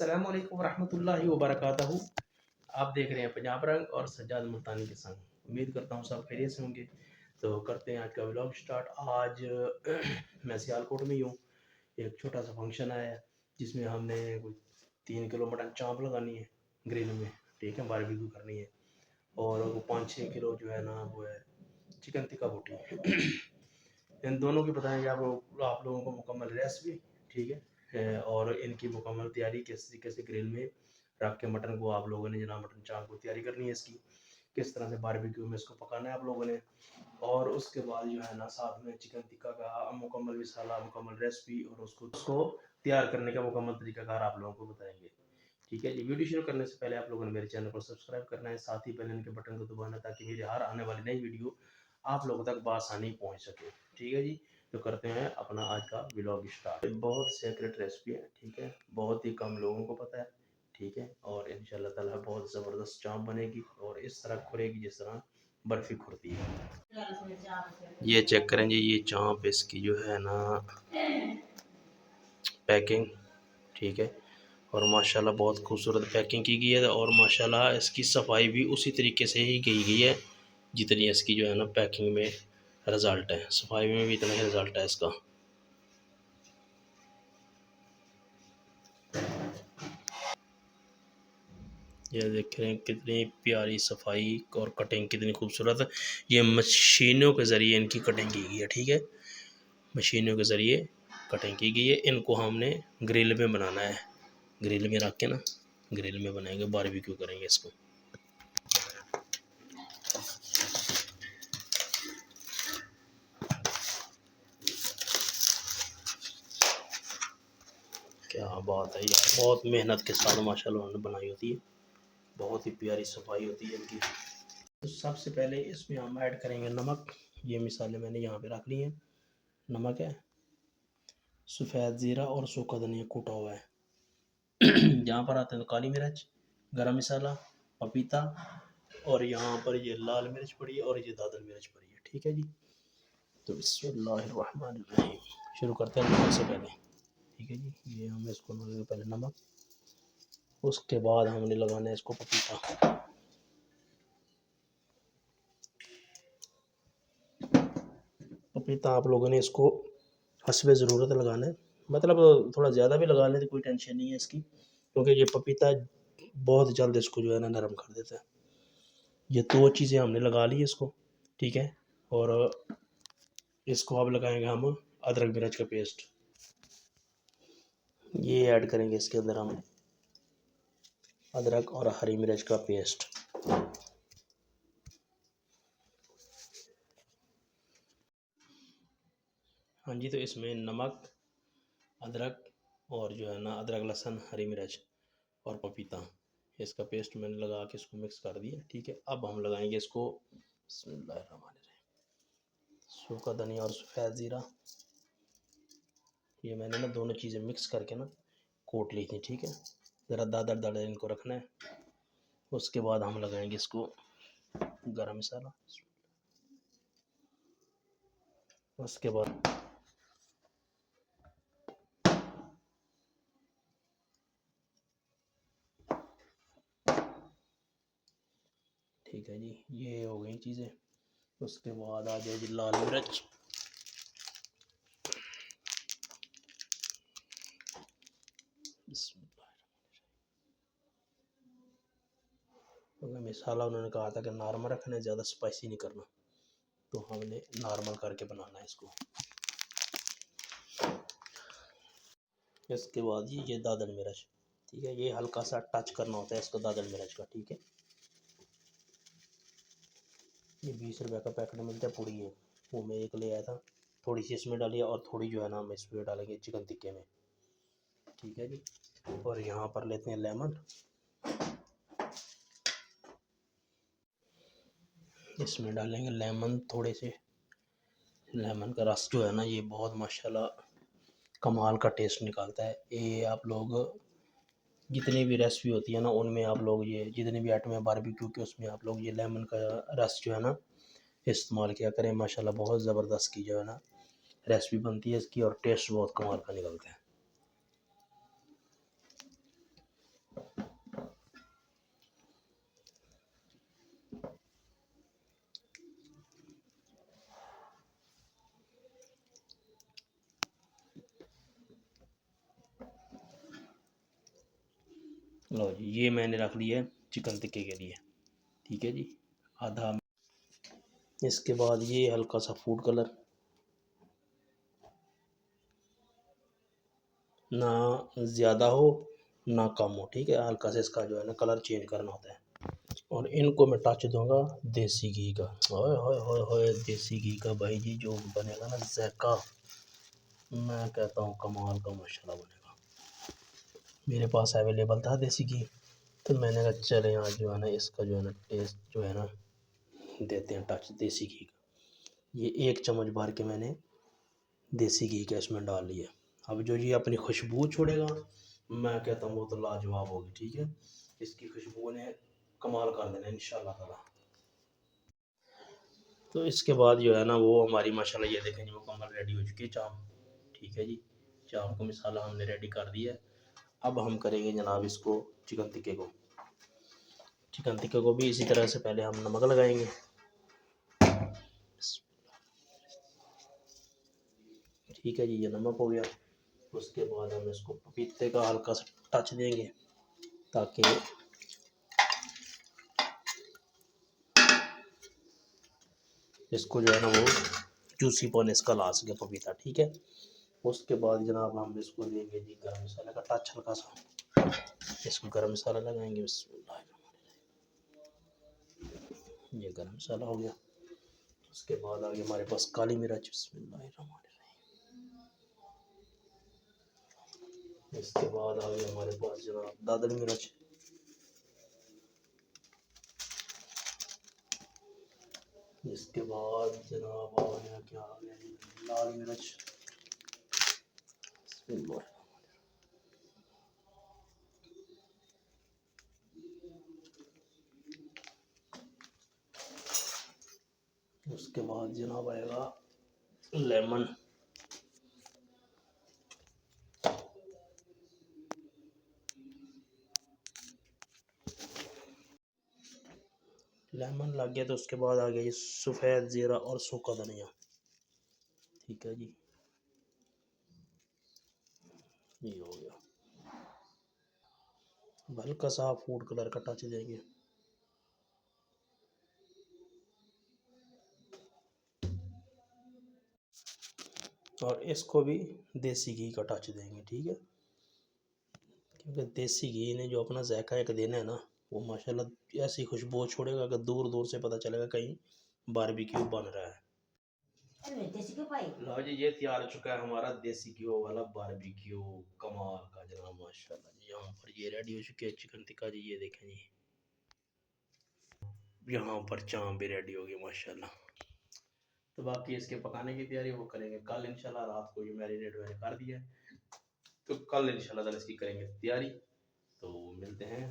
अस्सलाम वालेकुम रहमतुल्लाहि व बरकातहू। आप देख रहे हैं पंजाब रंग और सज्जाद मुल्तानी के संग। उम्मीद करता हूँ सब खैरियत से होंगे। तो करते हैं आज का व्लॉग स्टार्ट। आज मैं सियालकोट में ही हूँ। एक छोटा सा फंक्शन आया है जिसमें हमने कुछ 3 किलो मटन चाँप लगानी है ग्रिल में, ठीक है, बारबेक्यू करनी है। और वो 5-6 किलो जो है ना वो है चिकन टिक्का बोटी। इन दोनों की बताएंगे आप लोगों को मुकम्मल रेसिपी, ठीक है, और इनकी मुकम्मल तैयारी किस तरीके से ग्रिल में रख के मटन को आप लोगों ने जनाब मटन चाँप को तैयारी करनी है, इसकी किस तरह से बारबेक्यू में इसको पकाना है आप लोगों ने। और उसके बाद जो है ना साथ में चिकन टिक्का का मुकम्मल मिसाला, मुकम्मल रेसिपी और उसको तैयार करने का मुकम्मल तरीकाकार आप लोगों को बताएंगे, ठीक है जी। वीडियो शुरू करने से पहले आप लोगों ने मेरे चैनल को सब्सक्राइब करना है, साथ ही बेल आइकन के बटन को दबाना ताकि मेरी हर आने वाली नई वीडियो आप लोगों तक बआसानी पहुंच सके, ठीक है जी। तो करते हैं अपना आज का व्लॉग स्टार्ट। बहुत सीक्रेट रेसिपी है, ठीक है, बहुत ही कम लोगों को पता है, ठीक है, और इंशाल्लाह ताला बहुत ज़बरदस्त चाँप बनेगी और इस तरह खुरेगी जिस तरह बर्फ़ी खुरती है। ये चेक करें जी, ये चाँप इसकी जो है ना पैकिंग, ठीक है, और माशाल्लाह बहुत खूबसूरत पैकिंग की गई है और माशाल्लाह इसकी सफाई भी उसी तरीके से ही की गई है जितनी इसकी जो है ना पैकिंग में रिज़ल्ट है, सफाई में भी इतना ही रिज़ल्ट है इसका। ये देख रहे हैं कितनी प्यारी सफाई और कटिंग कितनी खूबसूरत। ये मशीनों के ज़रिए इनकी कटिंग की गई है, ठीक है, मशीनों के ज़रिए कटिंग की गई है। इनको हमने ग्रिल में बनाना है, ग्रिल में रख के ना ग्रिल में बनाएंगे, बारबेक्यू करेंगे इसको। क्या बात है यार, बहुत मेहनत के साथ माशाल्लाह उन्होंने बनाई होती है, बहुत ही प्यारी सफाई होती है इनकी। तो सबसे पहले इसमें हम ऐड करेंगे नमक। ये मिसालें मैंने यहाँ पे रख ली हैं। नमक है, सफ़ेद ज़ीरा और सूखा धनिया कूटा हुआ है। यहाँ पर आते हैं तो काली मिर्च, गरम मसाला, पपीता, और यहाँ पर ये लाल मिर्च पड़ी है और ये दादल मिर्च पड़ी है, ठीक है जी। तो बिस्मिल्लाहिर्रहमानिर्रहीम शुरू करते हैं नमक से पहले, ठीक है जी। ये हम इसको लगाएंगे पहले नमक, उसके बाद हमने लगाना है इसको पपीता। पपीता आप लोगों ने इसको हस्बे ज़रूरत लगाना है, मतलब थोड़ा ज़्यादा भी लगा लें तो कोई टेंशन नहीं है इसकी, क्योंकि ये पपीता बहुत जल्द इसको जो है ना नरम कर देता है। ये दो चीज़ें हमने लगा ली इसको, ठीक है, और इसको अब लगाएंगे हम अदरक मिर्च का पेस्ट। ये ऐड करेंगे इसके अंदर हम अदरक और हरी मिर्च का पेस्ट। हाँ जी, तो इसमें नमक, अदरक और जो है ना अदरक लहसुन हरी मिर्च और पपीता, इसका पेस्ट मैंने लगा के इसको मिक्स कर दिया, ठीक है। अब हम लगाएंगे इसको सूखा धनिया और सफ़ेद ज़ीरा। ये मैंने ना दोनों चीज़ें मिक्स करके ना कोट ली थी, ठीक है, ज़रा दादर दादर इनको रखना है। उसके बाद हम लगाएंगे इसको गरम मसाला, उसके बाद ठीक है जी, ये हो गई चीज़ें। उसके बाद आ जाएगी लाल मिर्च, क्योंकि मसाला उन्होंने कहा था कि नॉर्मल रखना है, ज़्यादा स्पाइसी नहीं करना, तो हमने नॉर्मल करके बनाना है इसको। इसके बाद ये दादल मिर्च, ठीक है, ये हल्का सा टच करना होता है इसको दादल मिर्च का, ठीक है। ये 20 रुपये का पैकेट मिलता है पूरी, है वो मैं एक ले आया था, थोड़ी सी इसमें डाली और थोड़ी जो है ना हम इसमें डालेंगे चिकन टिक्के में, ठीक है जी। और यहाँ पर लेते हैं लेमन, इसमें डालेंगे लेमन, थोड़े से लेमन का रस जो है ना ये बहुत माशाल्लाह कमाल का टेस्ट निकालता है। ये आप लोग जितनी भी रेसिपी होती है ना उनमें आप लोग ये जितने भी आइटम है बारबेक्यू के उसमें आप लोग ये लेमन का रस जो है ना इस्तेमाल किया करें, माशाल्लाह बहुत ज़बरदस्त की जो है ना रेसिपी बनती है इसकी और टेस्ट बहुत कमाल का निकलता है। लो जी, ये मैंने रख लिया है चिकन टिक्के के लिए, ठीक है जी, आधा। इसके बाद ये हल्का सा फूड कलर, ना ज़्यादा हो ना कम हो, ठीक है, हल्का से इसका जो है ना कलर चेंज करना होता है। और इनको मैं टच दूंगा देसी घी का, ओए होए होए होए, देसी घी का भाई जी जो बनेगा ना ज़ायका, मैं कहता हूँ कमाल का माशाल्लाह बनेगा। मेरे पास अवेलेबल था देसी घी, तो मैंने कहा चले आज जो है ना इसका जो है ना टेस्ट जो है ना देते हैं टच देसी घी का। ये 1 चम्मच भर के मैंने देसी घी का इसमें डाल लिया। अब जो ये अपनी खुशबू छोड़ेगा, मैं कहता हूँ वो तो लाजवाब होगी, ठीक है, इसकी खुशबू ने कमाल कर देना इंशाल्लाह ताला। तो इसके बाद जो है ना वो हमारी माशाल्लाह ये देखें जी मुकम्मल रेडी हो चुकी है चाप, ठीक है जी, चाप को मसाला हमने रेडी कर दिया है। अब हम करेंगे जनाब इसको चिकन टिक्के को, चिकन टिक्के को भी इसी तरह से पहले हम नमक लगाएंगे, ठीक है जी, ये नमक हो गया। उसके बाद हम इसको पपीते का हल्का सा टच देंगे ताकि इसको जो है ना वो जूसीपन इसका ला सके पपीता, ठीक है। उसके बाद जनाब हम इसको देंगे जी गरम मसाले का टच हल्का सा, इसको गरम मसाला लगाएंगे, ये गरम मसाला हो गया। उसके बाद आगे हमारे पास काली मिर्च, इसके बाद आगे हमारे पास जनाब दादरी मिर्च, इसके बाद जनाब आ गया क्या आ गया लाल मिर्च, उसके बाद जनाब आएगा लेमन, लेमन लग गया तो उसके बाद आ गया ये सफ़ेद ज़ीरा और सूखा धनिया, ठीक है जी, ये हो गया। हल्का सा फूड कलर का टच देंगे, और इसको भी देसी घी का टच देंगे, ठीक है, क्योंकि देसी घी ने जो अपना जायका एक देना है ना वो माशाल्लाह ऐसी खुशबू छोड़ेगा कि दूर दूर से पता चलेगा कहीं बारबेक्यू बन रहा है। लो जी, ये तैयार हो चुका है हमारा देसी घी वाला बारबेक्यू, कमाल का जनाब माशाल्लाह जी। यहाँ पर ये रेडी हो चुके हैं चिकन टिक्का जी, ये देखें जी, यहाँ पर चाप भी रेडी होगी माशाल्लाह। तो बाकी इसके पकाने की तैयारी वो करेंगे कल इंशाल्लाह, रात को ये मैरिनेट मैंने कर दिया है, तो कल इंशाल्लाह ताला इसकी करेंगे तैयारी। तो मिलते हैं